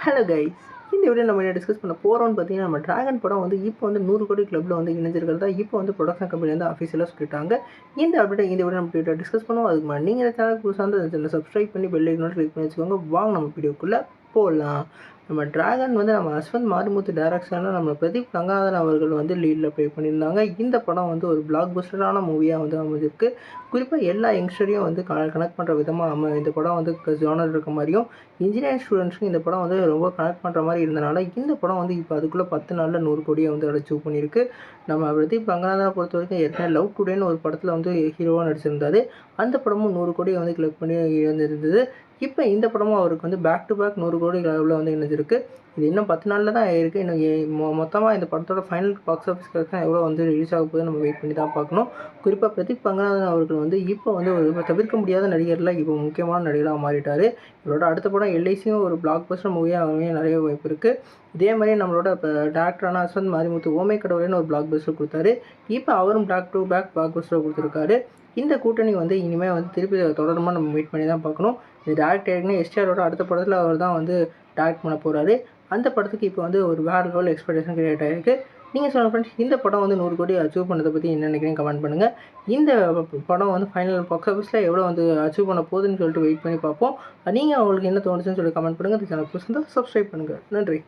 Hello guys, இந்த video நம்ம என்ன டிஸ்கஸ் பண்ண போகிறோம்னு பார்த்தீங்கன்னா, நம்ம டிராகன் படம் வந்து இப்போ வந்து 100 கோடி கிளப்பில் வந்து இணைஞ்சிருக்கிறதா இப்போ வந்து ப்ரொடக்ஷன் கம்பெனி வந்து அஃபீஷியலாக சொல்லிட்டாங்க. இந்த அப்டேட் இந்த வீடியோ நம்ம டிஸ்கஸ் பண்ணுவோம். அதுக்கு முன்னாடி நீங்கள் இந்த சேனல் புதுசாக வந்து சேனலை சப்ஸ்கிரைப் பண்ணி பெல் ஐக்கானை கிளிக் பண்ணி வச்சுக்கோங்க. வாங்க நம்ம வீடியோக்குள்ளே போகலாம். நம்ம டிராகன் வந்து நம்ம அஸ்வந்த் மாரிமுத்து டைரக்ஷனில் நம்ம பிரதீப் ரங்கநாதன் அவர்கள் வந்து லீடில் ப்ளே பண்ணியிருந்தாங்க. இந்த படம் வந்து ஒரு பிளாக் பஸ்டரான மூவியாக வந்து அமைஞ்சிருக்கு. குறிப்பாக எல்லா யங்ஸ்டரையும் வந்து கனெக்ட் பண்ணுற விதமாக இந்த படம் வந்து ஜானர் இருக்க மாதிரியும், இன்ஜினியரிங் ஸ்டூடெண்ட்ஸுக்கும் இந்த படம் வந்து ரொம்ப கனெக்ட் பண்ணுற மாதிரி இருந்தனால இந்த படம் வந்து இப்போ அதுக்குள்ளே 10 நாளில் 100 கோடியை வந்து அச்சீவ் பண்ணியிருக்கு. நம்ம பிரதீப் ரங்கநாதனை பொறுத்த வரைக்கும் ஏற்கனவே லவ் டுடேன்னு ஒரு படத்தில் வந்து ஹீரோவாக நடிச்சிருந்தார். அந்த படமும் 100 கோடியை வந்து கிளிக் பண்ணி இருந்தது. இப்போ இந்த படமும் அவருக்கு வந்து பேக் டு பேக் 100 கோடி அளவில் வந்து இணைஞ்சிருக்கு. இது இன்னும் 10 நாளில் தான் இருக்குது. இன்னும் மொத்தமாக இந்த படத்தோட ஃபைனல் பாக்ஸ் ஆஃபீஸ் கலெக்ஷன் எவ்வளோ வந்து ரிலீஸ் ஆக போகுது நம்ம வெயிட் பண்ணி தான் பார்க்கணும். குறிப்பாக பிரதீப் ரங்கநாதன் அவர்கள் வந்து இப்போ வந்து ஒரு தவிர்க்க முடியாத நடிகரில் இப்போ முக்கியமான நடிகராக மாறிட்டார். இவரோட அடுத்த படம் எல்ஐசியும் ஒரு பிளாக் பஸ்டர் மூவியாக அமைய நிறைய வாய்ப்பு இருக்குது. இதே மாதிரி நம்மளோட இப்போ டேரக்டரான அஸ்வந்த் மாரிமுத்து ஓமை கடவுளேன்னு ஒரு பிளாக் பஸ்டர் கொடுத்தாரு. இப்போ அவரும் back to back blockbuster கொடுத்துருக்காரு. இந்த கூட்டணி வந்து இனிமேல் வந்து திருப்பி தொடருமா நம்ம வெயிட் பண்ணி தான் பார்க்கணும். இந்த டேரக்டர் ஏற்கனவே எஸ்டிஆரோட அடுத்த படத்தில் அவர் தான் வந்து டேரக்ட் பண்ண போகிறாரு. அந்த படத்துக்கு இப்போ வந்து ஒரு வேறு லெவல் எக்ஸ்பெக்டேஷன் கிரியேட் ஆகிருக்கு. நீங்கள் சொல்லுங்கள் ஃப்ரெண்ட்ஸ், இந்த படம் வந்து 100 கோடி அச்சீவ் பண்ணதை பற்றி என்ன நினைக்கிறீங்க கமெண்ட் பண்ணுங்கள். இந்த படம் வந்து ஃபைனல் பாக்ஸ் ஆஃபீஸில் எவ்வளோ வந்து அச்சீவ் பண்ண போகுதுன்னு சொல்லிட்டு வெயிட் பண்ணி பார்ப்போம். நீங்கள் உங்களுக்கு என்ன தோணுச்சுன்னு சொல்லி கமெண்ட் பண்ணுங்கள். இந்த சேனல் புதுசாக சப்ஸ்கிரைப் பண்ணுங்கள். நன்றி.